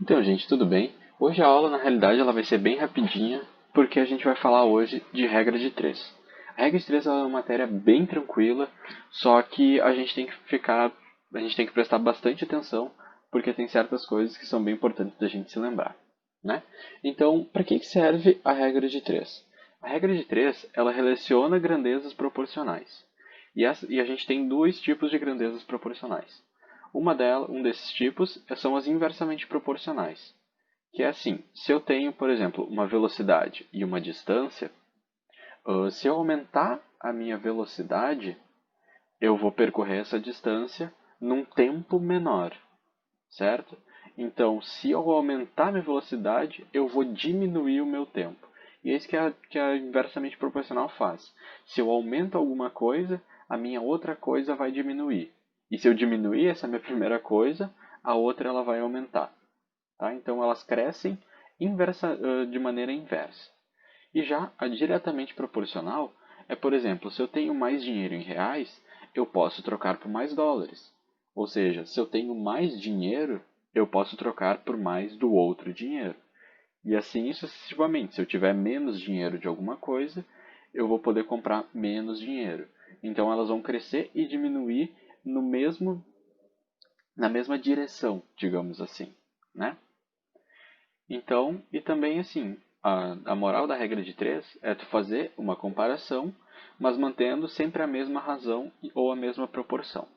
Então, gente, tudo bem? Hoje a aula, na realidade, ela vai ser bem rapidinha, porque a gente vai falar hoje de regra de três. A regra de três é uma matéria bem tranquila, só que a gente tem que prestar bastante atenção, porque tem certas coisas que são bem importantes da gente se lembrar, né? Então, para que serve a regra de três? A regra de três, ela relaciona grandezas proporcionais. E a gente tem dois tipos de grandezas proporcionais. Um desses tipos são as inversamente proporcionais, que é assim: se eu tenho, por exemplo, uma velocidade e uma distância, se eu aumentar a minha velocidade, eu vou percorrer essa distância num tempo menor, certo? Então, se eu aumentar minha velocidade, eu vou diminuir o meu tempo. E é isso que a inversamente proporcional faz. Se eu aumento alguma coisa, a minha outra coisa vai diminuir. E se eu diminuir essa minha primeira coisa, a outra ela vai aumentar. Tá? Então, elas crescem de maneira inversa. E já a diretamente proporcional é, por exemplo, se eu tenho mais dinheiro em reais, eu posso trocar por mais dólares. Ou seja, se eu tenho mais dinheiro, eu posso trocar por mais do outro dinheiro. E assim sucessivamente. Se eu tiver menos dinheiro de alguma coisa, eu vou poder comprar menos dinheiro. Então elas vão crescer e diminuir na mesma direção, digamos assim, né? Então, e também assim, a moral da regra de três é tu fazer uma comparação, mas mantendo sempre a mesma razão ou a mesma proporção.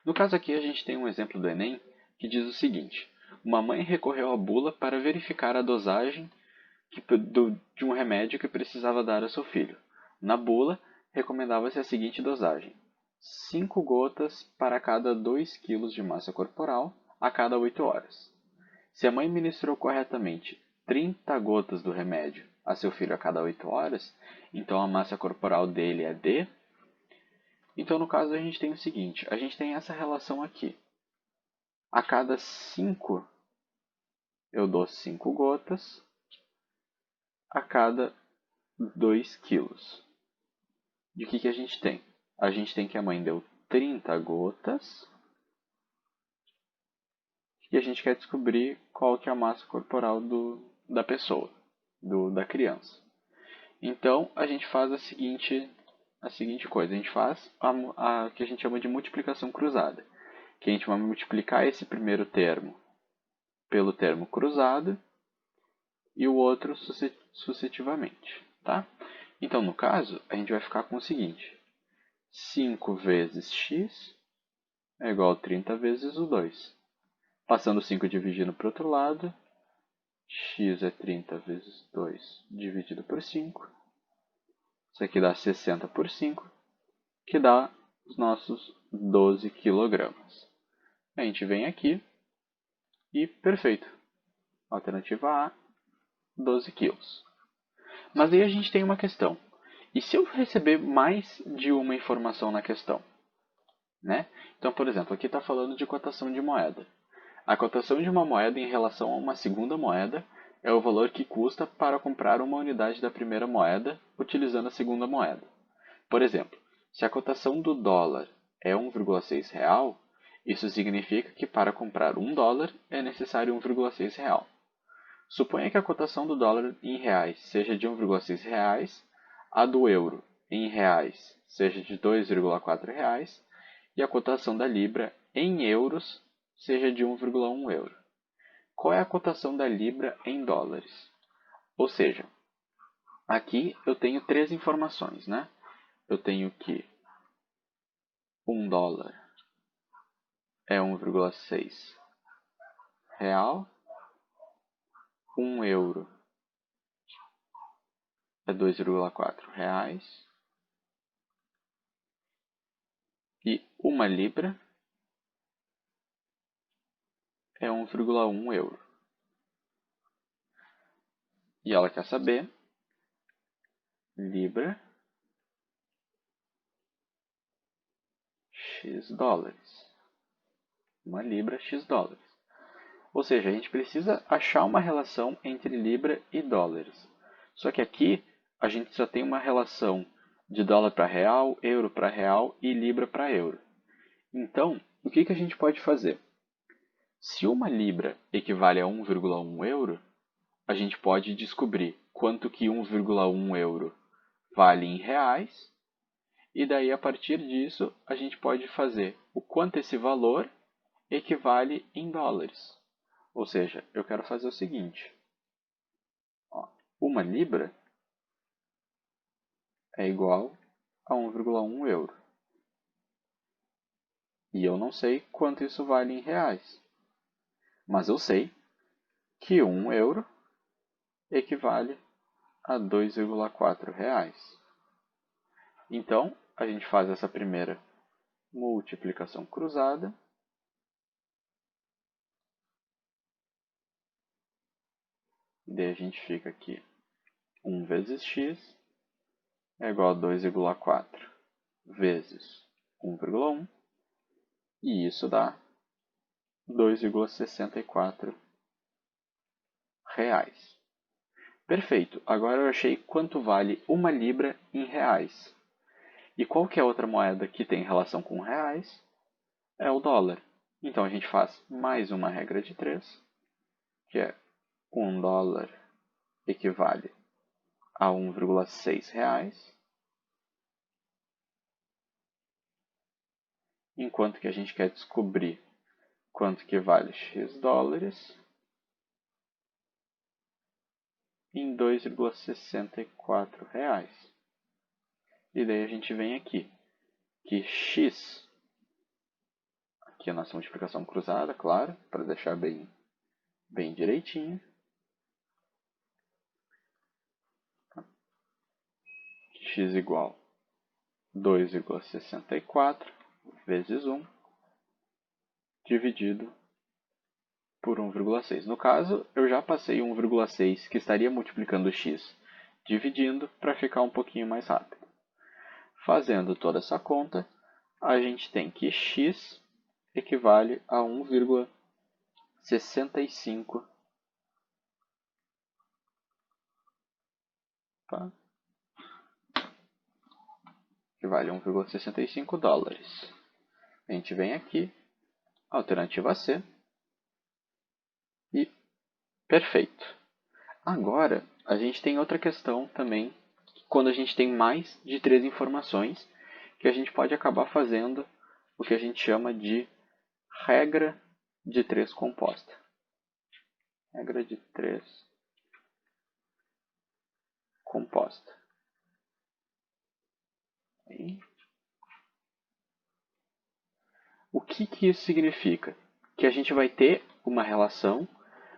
No caso aqui, a gente tem um exemplo do Enem que diz o seguinte: uma mãe recorreu à bula para verificar a dosagem de um remédio que precisava dar a seu filho. Na bula, recomendava-se a seguinte dosagem: 5 gotas para cada 2 quilos de massa corporal a cada 8 horas. Se a mãe ministrou corretamente 30 gotas do remédio a seu filho a cada 8 horas, então a massa corporal dele é de. Então, no caso, a gente tem o seguinte: a gente tem essa relação aqui. A cada 5, eu dou 5 gotas a cada 2 quilos. E o que a gente tem? A gente tem que a mãe deu 30 gotas e a gente quer descobrir qual que é a massa corporal da pessoa, da criança. Então, a gente faz a seguinte coisa. A gente faz a que a gente chama de multiplicação cruzada. Que a gente vai multiplicar esse primeiro termo pelo termo cruzado e o outro sucessivamente. Tá? Então, no caso, a gente vai ficar com o seguinte: 5 vezes x é igual a 30 vezes o 2. Passando 5 dividindo para o outro lado, x é 30 vezes 2 dividido por 5. Isso aqui dá 60 por 5, que dá os nossos 12 quilogramas. A gente vem aqui e perfeito. Alternativa A, 12 quilos. Mas aí a gente tem uma questão. E se eu receber mais de uma informação na questão? Né? Então, por exemplo, aqui está falando de cotação de moeda. A cotação de uma moeda em relação a uma segunda moeda é o valor que custa para comprar uma unidade da primeira moeda utilizando a segunda moeda. Por exemplo, se a cotação do dólar é 1,6 real, isso significa que para comprar $1 é necessário 1,6 real. Suponha que a cotação do dólar em reais seja de 1,6 reais, a do euro em reais seja de 2,4 reais e a cotação da libra em euros seja de 1,1 euro. Qual é a cotação da libra em dólares? Ou seja, aqui eu tenho três informações, né? Eu tenho que $1 é 1,6 real, 1 euro é 2,4 reais e uma libra é 1,1 euro. E ela quer saber libra x dólares. Uma libra x dólares. Ou seja, a gente precisa achar uma relação entre libra e dólares. Só que aqui a gente só tem uma relação de dólar para real, euro para real e libra para euro. Então, o que a gente pode fazer? Se uma libra equivale a 1,1 euro, a gente pode descobrir quanto que 1,1 euro vale em reais, e daí a partir disso a gente pode fazer o quanto esse valor equivale em dólares. Ou seja, eu quero fazer o seguinte, ó, uma libra é igual a 1,1 euro. E eu não sei quanto isso vale em reais. Mas eu sei que 1 euro equivale a 2,4 reais. Então, a gente faz essa primeira multiplicação cruzada. Daí a gente fica aqui 1 vezes x é igual a 2,4 vezes 1,1. E isso dá 2,64 reais. Perfeito. Agora eu achei quanto vale uma libra em reais. E qualquer outra moeda que tem relação com reais é o dólar. Então a gente faz mais uma regra de 3, que é 1 dólar equivale a 1,6 reais, enquanto que a gente quer descobrir quanto que vale x dólares em 2,64 reais. E daí a gente vem aqui, que x, aqui a nossa multiplicação cruzada, claro, para deixar bem direitinho, x igual a 2,64 vezes 1 dividido por 1,6. No caso, eu já passei 1,6 que estaria multiplicando x dividindo para ficar um pouquinho mais rápido. Fazendo toda essa conta, a gente tem que x equivale a 1,65, tá? Equivale a 1,65 dólares. A gente vem aqui, alternativa C, e perfeito. Agora, a gente tem outra questão também, quando a gente tem mais de 3 informações, que a gente pode acabar fazendo o que a gente chama de regra de 3 composta. Regra de 3 composta. E o que isso significa? Que a gente vai ter uma relação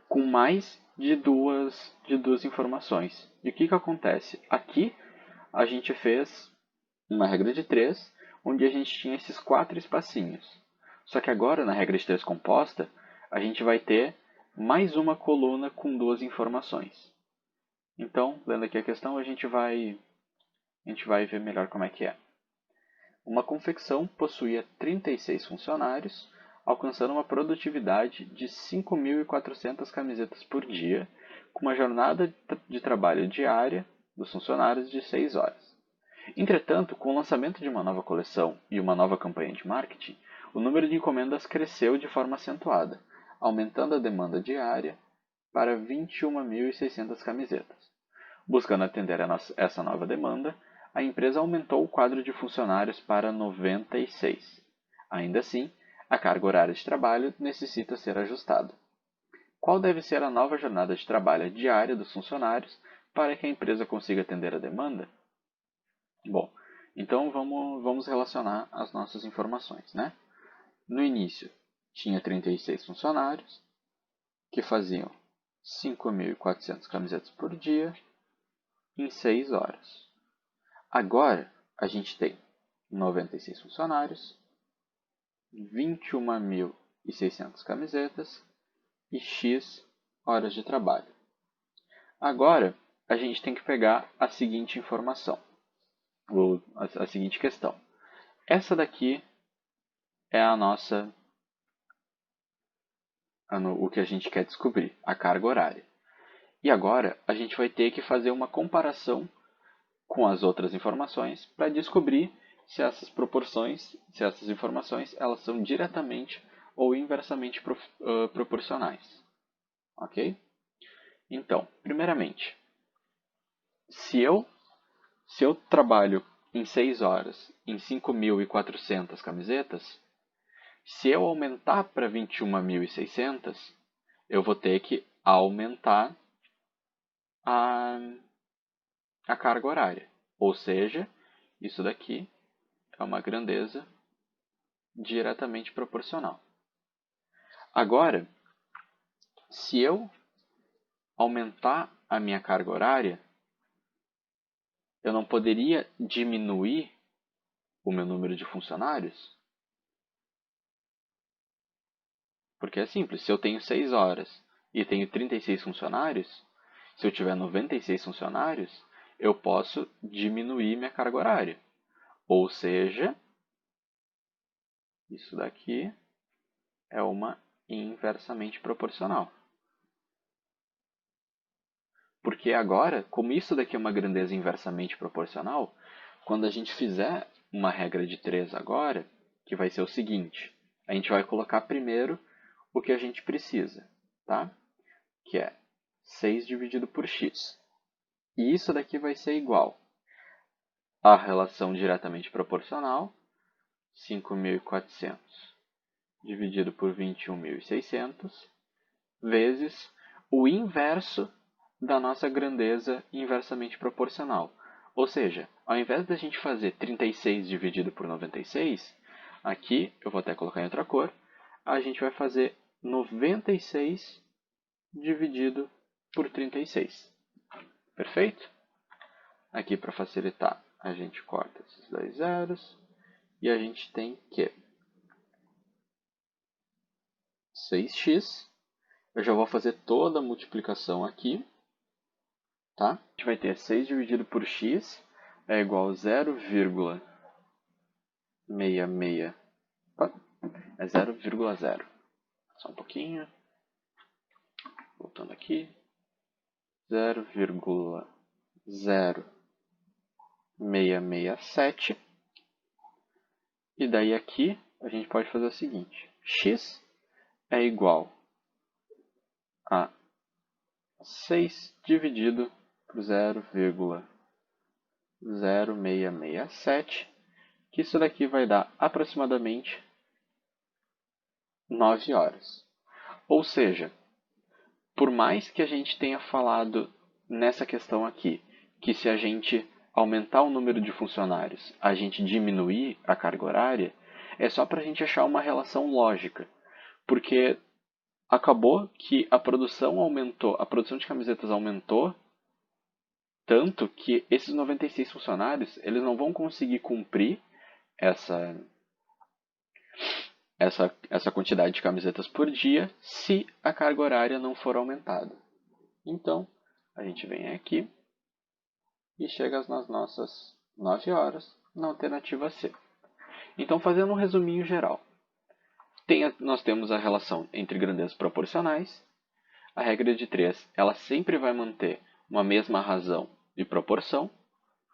com mais de duas informações. E o que acontece? Aqui a gente fez uma regra de 3, onde a gente tinha esses 4 espacinhos. Só que agora, na regra de 3 composta, a gente vai ter mais uma coluna com 2 informações. Então, lendo aqui a questão, a gente vai ver melhor como é que é. Uma confecção possuía 36 funcionários, alcançando uma produtividade de 5.400 camisetas por dia, com uma jornada de trabalho diária dos funcionários de 6 horas. Entretanto, com o lançamento de uma nova coleção e uma nova campanha de marketing, o número de encomendas cresceu de forma acentuada, aumentando a demanda diária para 21.600 camisetas. Buscando atender a essa nova demanda, a empresa aumentou o quadro de funcionários para 96. Ainda assim, a carga horária de trabalho necessita ser ajustada. Qual deve ser a nova jornada de trabalho diária dos funcionários para que a empresa consiga atender a demanda? Bom, então vamos relacionar as nossas informações, né? No início, tinha 36 funcionários, que faziam 5.400 camisetas por dia, em 6 horas. Agora, a gente tem 96 funcionários, 21.600 camisetas e X horas de trabalho. Agora, a gente tem que pegar a seguinte informação, ou a seguinte questão. Essa daqui é a nossa, o que a gente quer descobrir, a carga horária. E agora, a gente vai ter que fazer uma comparação com as outras informações para descobrir se essas proporções, se essas informações, elas são diretamente ou inversamente proporcionais. Ok? Então, primeiramente, se eu trabalho em 6 horas em 5.400 camisetas, se eu aumentar para 21.600, eu vou ter que aumentar a carga horária. Ou seja, isso daqui é uma grandeza diretamente proporcional. Agora, se eu aumentar a minha carga horária, eu não poderia diminuir o meu número de funcionários? Porque é simples, se eu tenho 6 horas e tenho 36 funcionários, se eu tiver 96 funcionários, eu posso diminuir minha carga horária. Ou seja, isso daqui é uma inversamente proporcional. Porque agora, como isso daqui é uma grandeza inversamente proporcional, quando a gente fizer uma regra de 3 agora, que vai ser o seguinte, a gente vai colocar primeiro o que a gente precisa, tá? Que é 6 dividido por x. E isso daqui vai ser igual à relação diretamente proporcional, 5.400 dividido por 21.600, vezes o inverso da nossa grandeza inversamente proporcional. Ou seja, ao invés da gente fazer 36 dividido por 96, aqui, eu vou até colocar em outra cor, a gente vai fazer 96 dividido por 36. Perfeito? Aqui, para facilitar, a gente corta esses dois zeros e a gente tem que 6x. Eu já vou fazer toda a multiplicação aqui. Tá? A gente vai ter 6 dividido por x é igual a 0,66. É 0,0. Só um pouquinho. Voltando aqui. 0,0667. E daí aqui a gente pode fazer o seguinte. X é igual a 6 dividido por 0,0667, que isso daqui vai dar aproximadamente 9 horas. Ou seja, por mais que a gente tenha falado nessa questão aqui, que se a gente aumentar o número de funcionários, a gente diminuir a carga horária, é só para a gente achar uma relação lógica. Porque acabou que a produção aumentou, a produção de camisetas aumentou, tanto que esses 96 funcionários, eles não vão conseguir cumprir essa quantidade de camisetas por dia se a carga horária não for aumentada. Então, a gente vem aqui e chega nas nossas 9 horas na alternativa C. Então, fazendo um resuminho geral, nós temos a relação entre grandezas proporcionais. A regra de 3, ela sempre vai manter uma mesma razão de proporção,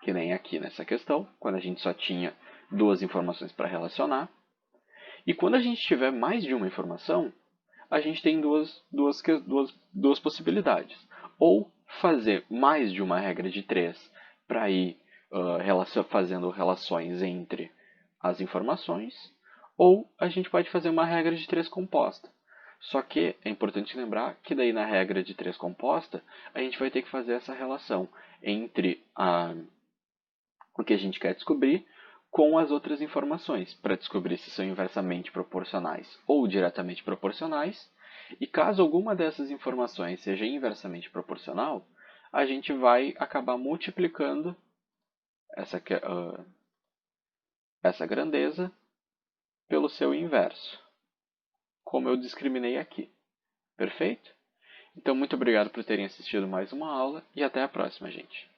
que nem aqui nessa questão, quando a gente só tinha duas informações para relacionar. E quando a gente tiver mais de uma informação, a gente tem duas possibilidades. Ou fazer mais de uma regra de 3 para ir fazendo relações entre as informações, ou a gente pode fazer uma regra de 3 composta. Só que é importante lembrar que daí na regra de 3 composta, a gente vai ter que fazer essa relação entre o que a gente quer descobrir com as outras informações, para descobrir se são inversamente proporcionais ou diretamente proporcionais. E caso alguma dessas informações seja inversamente proporcional, a gente vai acabar multiplicando essa grandeza pelo seu inverso, como eu discriminei aqui. Perfeito? Então, muito obrigado por terem assistido mais uma aula e até a próxima, gente.